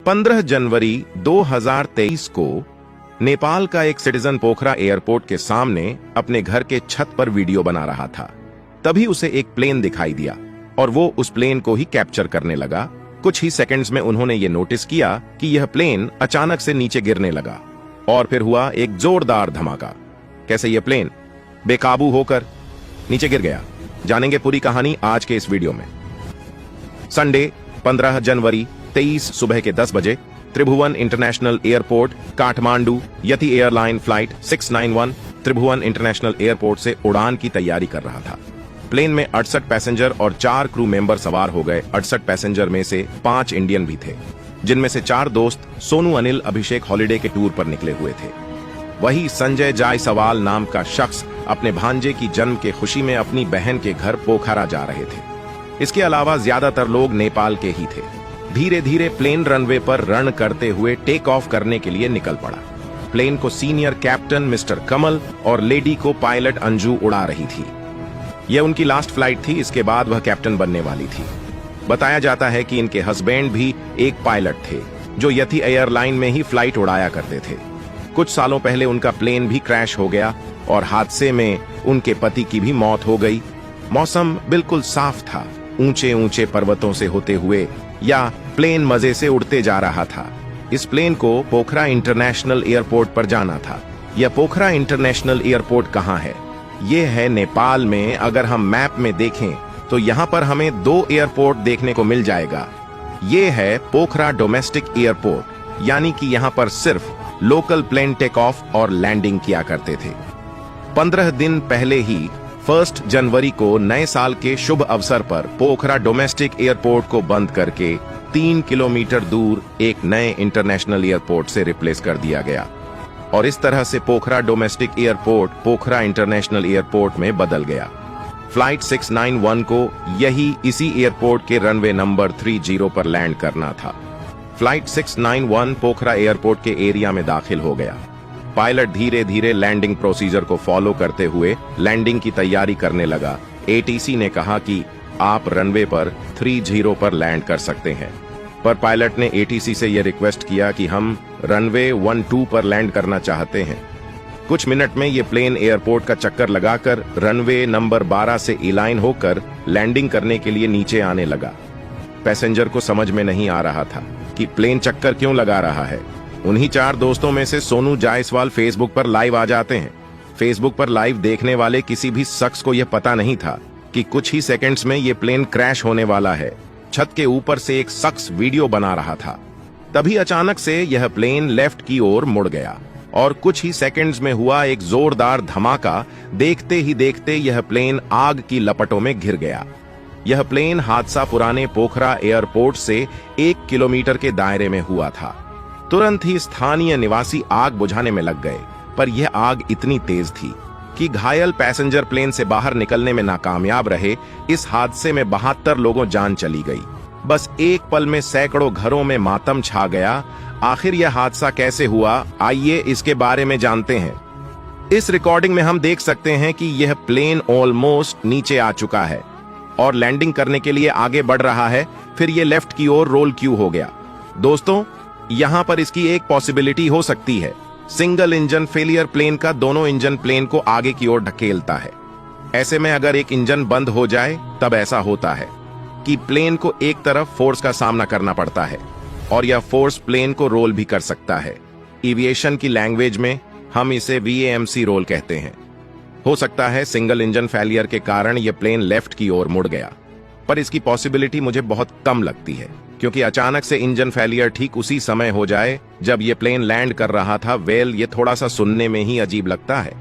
15 जनवरी 2023 को नेपाल का एक सिटीजन पोखरा एयरपोर्ट के सामने अपने घर के छत पर वीडियो बना रहा था। तभी उसे एक प्लेन दिखाई दिया और वो उस प्लेन को ही कैप्चर करने लगा। कुछ ही सेकंड्स में उन्होंने ये नोटिस किया कि यह प्लेन अचानक से नीचे गिरने लगा और फिर हुआ एक जोरदार धमाका। कैसे यह प्लेन बेकाबू होकर नीचे गिर गया, जानेंगे पूरी कहानी आज के इस वीडियो में। संडे 15 जनवरी 23 सुबह के 10 बजे त्रिभुवन इंटरनेशनल एयरपोर्ट काठमांडू यति एयरलाइन फ्लाइट 691 त्रिभुवन इंटरनेशनल एयरपोर्ट से उड़ान की तैयारी कर रहा था। प्लेन में 68 पैसेंजर और 4 क्रू मेंबर सवार हो गए। 68 पैसेंजर में से 5 इंडियन भी थे, जिनमें से 4 दोस्त सोनू, अनिल, अभिषेक हॉलिडे के टूर पर निकले हुए थे। वही संजय जायसवाल नाम का शख्स अपने भांजे की जन्म के खुशी में अपनी बहन के घर पोखरा जा रहे थे। इसके अलावा ज्यादातर लोग नेपाल के ही थे। धीरे धीरे प्लेन रनवे पर रन करते हुए टेक ऑफ करने के लिए निकल पड़ा। प्लेन को सीनियर कैप्टन मिस्टर कमल और लेडी को पायलट अंजू उड़ा रही थी। यह उनकी लास्ट फ्लाइट थी, इसके बाद वह कैप्टन बनने वाली थी। बताया जाता है कि इनके हस्बैंड भी एक पायलट थे जो यति एयरलाइन में ही फ्लाइट उड़ाया करते थे। कुछ सालों पहले उनका प्लेन भी क्रैश हो गया और हादसे में उनके पति की भी मौत हो गई। मौसम बिल्कुल साफ था। ऊंचे ऊंचे पर्वतों से होते हुए या प्लेन मजे से उड़ते जा रहा था। इस प्लेन को पोखरा इंटरनेशनल एयरपोर्ट पर जाना था। यह पोखरा इंटरनेशनल एयरपोर्ट कहाँ है? यह है नेपाल में। अगर हम मैप में देखें तो यहाँ पर हमें 2 एयरपोर्ट देखने को मिल जाएगा। ये है पोखरा डोमेस्टिक एयरपोर्ट, यानी कि यहाँ पर सिर्फ लोकल प्लेन टेक ऑफ और लैंडिंग किया करते थे। 15 दिन पहले ही 1 जनवरी को नए साल के शुभ अवसर पर पोखरा डोमेस्टिक एयरपोर्ट को बंद करके 3 किलोमीटर दूर एक नए इंटरनेशनल एयरपोर्ट से रिप्लेस कर दिया गया और इस तरह से पोखरा डोमेस्टिक एयरपोर्ट पोखरा इंटरनेशनल एयरपोर्ट में बदल गया। फ्लाइट 691 को इसी एयरपोर्ट के रनवे नंबर 30 पर लैंड करना था। फ्लाइट 691 पोखरा एयरपोर्ट के एरिया में दाखिल हो गया। पायलट धीरे धीरे लैंडिंग प्रोसीजर को फॉलो करते हुए लैंडिंग की तैयारी करने लगा। एटीसी ने कहा कि आप रनवे पर 30 पर लैंड कर सकते हैं, पर पायलट ने एटीसी से यह रिक्वेस्ट किया कि हम रनवे 12 पर लैंड करना चाहते हैं। कुछ मिनट में ये प्लेन एयरपोर्ट का चक्कर लगाकर रनवे नंबर 12 से इलाइन होकर लैंडिंग करने के लिए नीचे आने लगा। पैसेंजर को समझ में नहीं आ रहा था कि प्लेन चक्कर क्यों लगा रहा है। उन्हीं 4 दोस्तों में से सोनू जायसवाल फेसबुक पर लाइव आ जाते हैं। फेसबुक पर लाइव देखने वाले किसी भी शख्स को यह पता नहीं था कि कुछ ही सेकंड्स में यह प्लेन क्रैश होने वाला है। छत के ऊपर से एक शख्स वीडियो बना रहा था। तभी अचानक से यह प्लेन लेफ्ट की ओर मुड़ गया और कुछ ही सेकंड्स में हुआ एक जोरदार धमाका। देखते ही देखते यह प्लेन आग की लपटों में घिर गया। यह प्लेन हादसा पुराने पोखरा एयरपोर्ट से 1 किलोमीटर के दायरे में हुआ था। तुरंत ही स्थानीय निवासी आग बुझाने में लग गए, पर यह आग इतनी तेज थी कि घायल पैसेंजर प्लेन से बाहर निकलने में नाकामयाब रहे। इस हादसे में 72 लोगों जान चली गई। बस एक पल में सैकड़ों घरों में मातम छा गया। आखिर यह हादसा कैसे हुआ, आइए इसके बारे में जानते हैं। इस रिकॉर्डिंग में हम देख सकते हैं कि यह प्लेन ऑलमोस्ट नीचे आ चुका है और लैंडिंग करने के लिए आगे बढ़ रहा है। फिर यह लेफ्ट की ओर रोल क्यों हो गया? दोस्तों, यहां पर इसकी एक पॉसिबिलिटी हो सकती है। सिंगल इंजन फेलियर प्लेन का दोनों इंजन प्लेन को आगे की ओर ढकेलता है। ऐसे में अगर एक इंजन बंद हो जाए तब ऐसा होता है कि प्लेन को एक तरफ फोर्स का सामना करना पड़ता है और यह फोर्स प्लेन को रोल भी कर सकता है। एविएशन की लैंग्वेज में हम इसे VAMC रोल कहते हैं। हो सकता है सिंगल इंजन फेलियर के कारण यह प्लेन लेफ्ट की ओर मुड़ गया, पर इसकी पॉसिबिलिटी मुझे बहुत कम लगती है, क्योंकि अचानक से इंजन फेलियर ठीक उसी समय हो जाए जब ये प्लेन लैंड कर रहा था। ये थोड़ा सा सुनने में ही अजीब लगता है।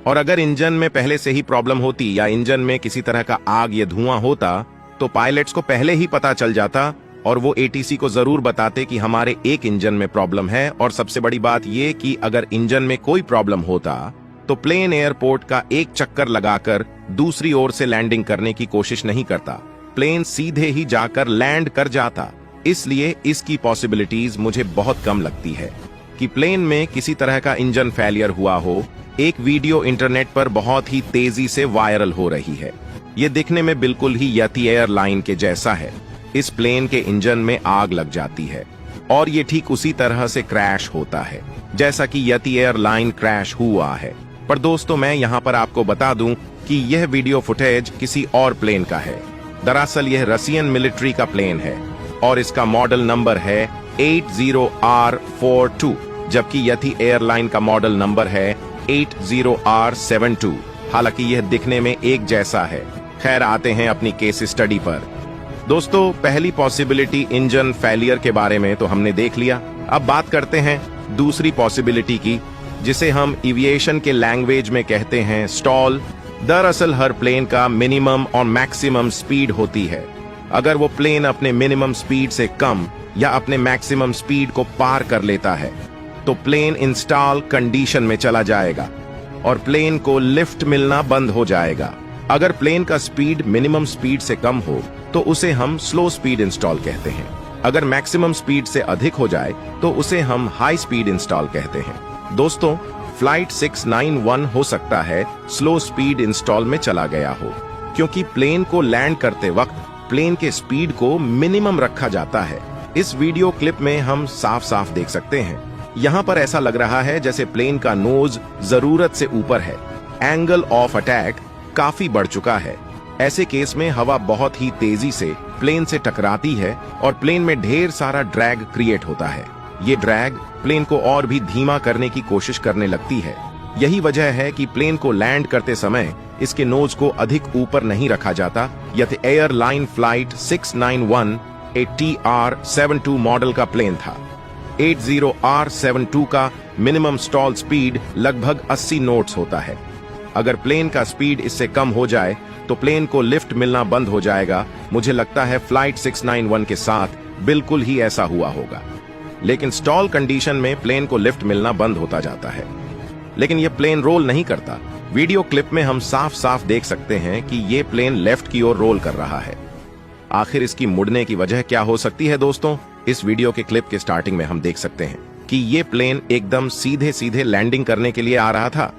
और अगर इंजन में पहले से ही प्रॉब्लम होती या इंजन में किसी तरह का आग या धुआं होता तो पायलट्स को पहले ही पता चल जाता और वो एटीसी को जरूर बताते कि हमारे एक इंजन में प्रॉब्लम है। और सबसे बड़ी बात ये कि अगर इंजन में कोई प्रॉब्लम होता तो प्लेन एयरपोर्ट का एक चक्कर लगाकर दूसरी ओर से लैंडिंग करने की कोशिश नहीं करता। प्लेन सीधे ही जाकर लैंड कर जाता। इसलिए इसकी पॉसिबिलिटीज मुझे बहुत कम लगती है कि प्लेन में किसी तरह का इंजन फेलियर हुआ हो। एक वीडियो इंटरनेट पर बहुत ही तेजी से वायरल हो रही है। ये दिखने में बिल्कुल ही यति एयरलाइन के जैसा है। इस प्लेन के इंजन में आग लग जाती है और ये ठीक उसी तरह से क्रैश होता है जैसा कि यति एयरलाइन क्रैश हुआ है। पर दोस्तों, मैं यहाँ पर आपको बता दूं कि यह वीडियो फुटेज किसी और प्लेन का है। दरअसल यह रशियन मिलिट्री का प्लेन है और इसका मॉडल नंबर है 80R42, जबकि यति एयरलाइन का मॉडल नंबर है 80R72। हालांकि यह दिखने में एक जैसा है। खैर, आते हैं अपनी केस स्टडी पर। दोस्तों, पहली पॉसिबिलिटी इंजन फेलियर के बारे में तो हमने देख लिया। अब बात करते हैं दूसरी पॉसिबिलिटी की, जिसे हम एविएशन के लैंग्वेज में कहते हैं स्टॉल। दरअसल हर प्लेन का मिनिमम और मैक्सिमम स्पीड होती है। अगर वो प्लेन अपने मिनिमम स्पीड से कम या अपने मैक्सिमम स्पीड को पार कर लेता है तो प्लेन इंस्टॉल कंडीशन में चला जाएगा और प्लेन को लिफ्ट मिलना बंद हो जाएगा। अगर प्लेन का स्पीड मिनिमम स्पीड से कम हो तो उसे हम स्लो स्पीड इंस्टॉल कहते हैं। अगर मैक्सिमम स्पीड से अधिक हो जाए तो उसे हम हाई स्पीड इंस्टॉल कहते हैं। दोस्तों, फ्लाइट 691 हो सकता है स्लो स्पीड इंस्टॉल में चला गया हो, क्योंकि प्लेन को लैंड करते वक्त प्लेन के स्पीड को मिनिमम रखा जाता है। इस वीडियो क्लिप में हम साफ साफ देख सकते हैं। यहाँ पर ऐसा लग रहा है जैसे प्लेन का नोज जरूरत से ऊपर है। एंगल ऑफ अटैक काफी बढ़ चुका है। ऐसे केस में हवा बहुत ही तेजी से प्लेन से टकराती है और प्लेन में ढेर सारा ड्रैग क्रिएट होता है। ये ड्रैग प्लेन को और भी धीमा करने की कोशिश करने लगती है। यही वजह है कि प्लेन को लैंड करते समय इसके नोज को अधिक ऊपर नहीं रखा जाता। यह एयरलाइन फ्लाइट 691 80R72 मॉडल का प्लेन था। 80R72 का मिनिमम स्टॉल स्पीड लगभग 80 नोट्स होता है। अगर प्लेन का स्पीड इससे कम हो जाए तो प्लेन को लिफ्ट मिलना बंद हो जाएगा। मुझे लगता है फ्लाइट 691 के साथ बिल्कुल ही ऐसा हुआ होगा। लेकिन स्टॉल कंडीशन में प्लेन को लिफ्ट मिलना बंद होता जाता है, लेकिन यह प्लेन रोल नहीं करता। वीडियो क्लिप में हम साफ साफ देख सकते हैं कि यह प्लेन लेफ्ट की ओर रोल कर रहा है। आखिर इसकी मुड़ने की वजह क्या हो सकती है दोस्तों? इस वीडियो के क्लिप के स्टार्टिंग में हम देख सकते हैं कि यह प्लेन एकदम सीधे सीधे लैंडिंग करने के लिए आ रहा था,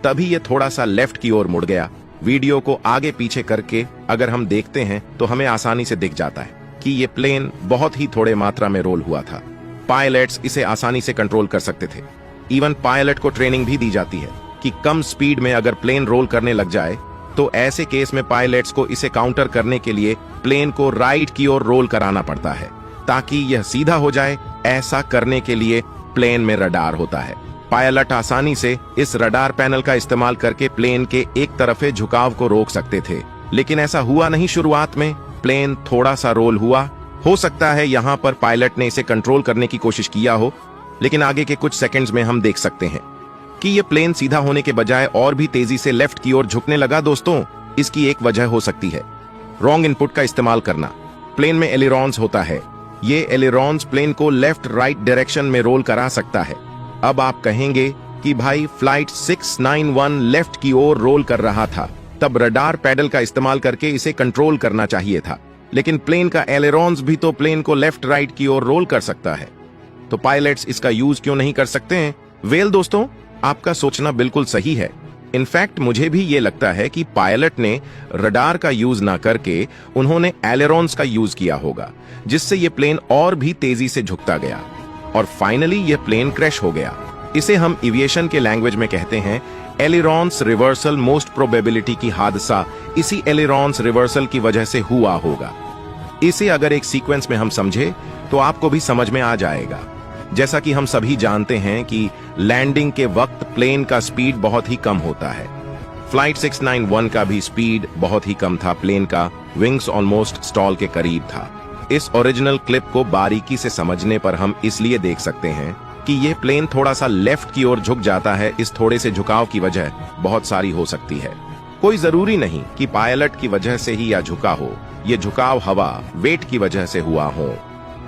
तभी यह थोड़ा सा लेफ्ट की ओर मुड़ गया। वीडियो को आगे पीछे करके अगर हम देखते हैं तो हमें आसानी से दिख जाता है कि यह प्लेन बहुत ही थोड़े मात्रा में रोल हुआ था। पायलट्स इसे आसानी से कंट्रोल कर सकते थे। इवन पायलट को ट्रेनिंग भी दी जाती है कि कम स्पीड में अगर प्लेन रोल करने लग जाए तो ऐसे केस में पायलट्स को इसे काउंटर करने के लिए प्लेन को राइट की ओर रोल कराना पड़ता है ताकि यह सीधा हो जाए। ऐसा करने के लिए प्लेन में रडार होता है। पायलट आसानी से इस रडार पैनल का इस्तेमाल करके प्लेन के एक तरफे झुकाव को रोक सकते थे, लेकिन ऐसा हुआ नहीं। शुरुआत में प्लेन थोड़ा सा रोल हुआ। हो सकता है यहाँ पर पायलट ने इसे कंट्रोल करने की कोशिश किया हो, लेकिन आगे के कुछ सेकंड्स में हम देख सकते हैं कि यह प्लेन सीधा होने के बजाय और भी तेजी से लेफ्ट की ओर झुकने लगा। दोस्तों, इसकी एक वजह हो सकती है रॉन्ग इनपुट का इस्तेमाल करना। प्लेन में एलिरॉन्स होता है। ये एलिरॉन्स प्लेन को लेफ्ट राइट डायरेक्शन में रोल करा सकता है। अब आप कहेंगे कि भाई फ्लाइट 691 लेफ्ट की ओर रोल कर रहा था, तब रडार पैडल का इस्तेमाल करके इसे कंट्रोल करना चाहिए था। लेकिन प्लेन का एलिरॉन्स भी तो प्लेन को लेफ्ट राइट की ओर रोल कर सकता है, तो पायलट्स इसका यूज क्यों नहीं कर सकते हैं? वेल दोस्तों, आपका सोचना बिल्कुल सही है। इनफैक्ट मुझे भी ये लगता है कि पायलट ने रडार का यूज ना करके उन्होंने एलिरॉन्स का यूज किया होगा, जिससे ये प्लेन और भी तेजी से झुकता गया और फाइनली यह प्लेन क्रैश हो गया। इसे हम एविएशन के लैंग्वेज में कहते हैं एलिरॉन्स रिवर्सल। मोस्ट प्रोबेबिलिटी की हादसा इसी एलिरॉन्स रिवर्सल की वजह से हुआ होगा। इसे अगर एक सीक्वेंस में हम समझे तो आपको भी समझ में आ जाएगा। जैसा कि हम सभी जानते हैं कि लैंडिंग के वक्त प्लेन का स्पीड बहुत ही कम होता है। फ्लाइट 691 का भी स्पीड बहुत ही कम था। प्लेन का विंग्स ऑलमोस्ट स्टॉल के करीब था। इस ओरिजिनल क्लिप को बारीकी से समझने पर हम इसलिए देख सकते हैं कि यह प्लेन थोड़ा सा लेफ्ट की ओर झुक जाता है। इस थोड़े से झुकाव की वजह बहुत सारी हो सकती है। कोई जरूरी नहीं कि पायलट की वजह से ही या झुका हो। ये झुकाव हवा वेट की वजह से हुआ हो।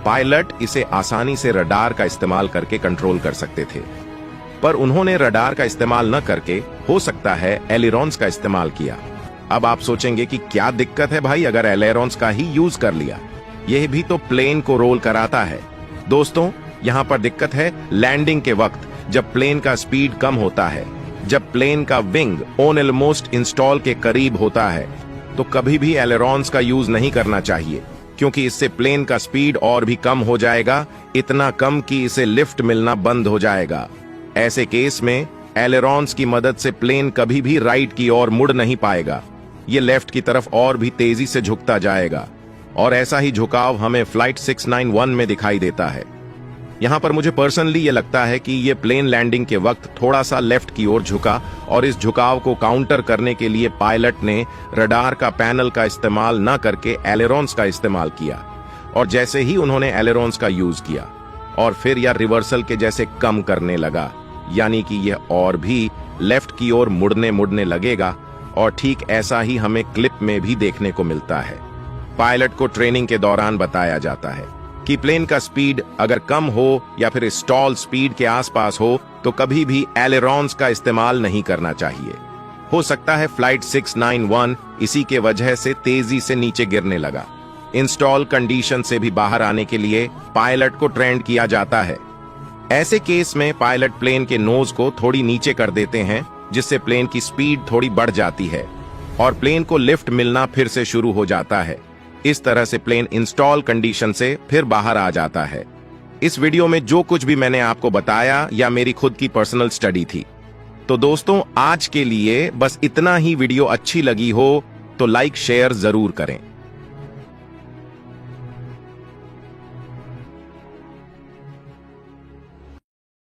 पायलट इसे आसानी से रडार का इस्तेमाल करके कंट्रोल कर सकते थे, पर उन्होंने रडार का इस्तेमाल न करके हो सकता है एलिरॉन्स का इस्तेमाल किया। अब आप सोचेंगे कि क्या दिक्कत है भाई अगर एलिरॉन्स का ही यूज कर लिया, यह भी तो प्लेन को रोल कराता है। दोस्तों, यहाँ पर दिक्कत है लैंडिंग के वक्त, जब प्लेन का स्पीड कम होता है, जब प्लेन का विंग ऑलमोस्ट इंस्टॉल के करीब होता है, तो कभी भी एलिरॉन्स का यूज नहीं करना चाहिए, क्योंकि इससे प्लेन का स्पीड और भी कम हो जाएगा, इतना कम कि इसे लिफ्ट मिलना बंद हो जाएगा। ऐसे केस में एलेरॉन्स की मदद से प्लेन कभी भी राइट की ओर मुड़ नहीं पाएगा, ये लेफ्ट की तरफ और भी तेजी से झुकता जाएगा। और ऐसा ही झुकाव हमें फ्लाइट 691 में दिखाई देता है। यहां पर मुझे पर्सनली ये लगता है कि ये प्लेन लैंडिंग के वक्त थोड़ा सा लेफ्ट की ओर झुका, और इस झुकाव को काउंटर करने के लिए पायलट ने रडार का पैनल का इस्तेमाल न करके एलेरॉन्स का इस्तेमाल किया। और जैसे ही उन्होंने एलेरॉन्स का यूज किया और फिर यह रिवर्सल के जैसे कम करने लगा, यानी कि यह और भी लेफ्ट की ओर मुड़ने लगेगा। और ठीक ऐसा ही हमें क्लिप में भी देखने को मिलता है। पायलट को ट्रेनिंग के दौरान बताया जाता है कि प्लेन का स्पीड अगर कम हो या फिर स्टॉल स्पीड के आसपास हो तो कभी भी एलेरॉन्स का इस्तेमाल नहीं करना चाहिए। हो सकता है फ्लाइट 691 इसी के वजह से तेजी से नीचे गिरने लगा। इंस्टॉल कंडीशन से भी बाहर आने के लिए पायलट को ट्रेन किया जाता है। ऐसे केस में पायलट प्लेन के नोज को थोड़ी नीचे कर देते हैं, जिससे प्लेन की स्पीड थोड़ी बढ़ जाती है और प्लेन को लिफ्ट मिलना फिर से शुरू हो जाता है। इस तरह से प्लेन इंस्टॉल कंडीशन से फिर बाहर आ जाता है। इस वीडियो में जो कुछ भी मैंने आपको बताया या मेरी खुद की पर्सनल स्टडी थी। तो दोस्तों, आज के लिए बस इतना ही। वीडियो अच्छी लगी हो तो लाइक शेयर जरूर करें।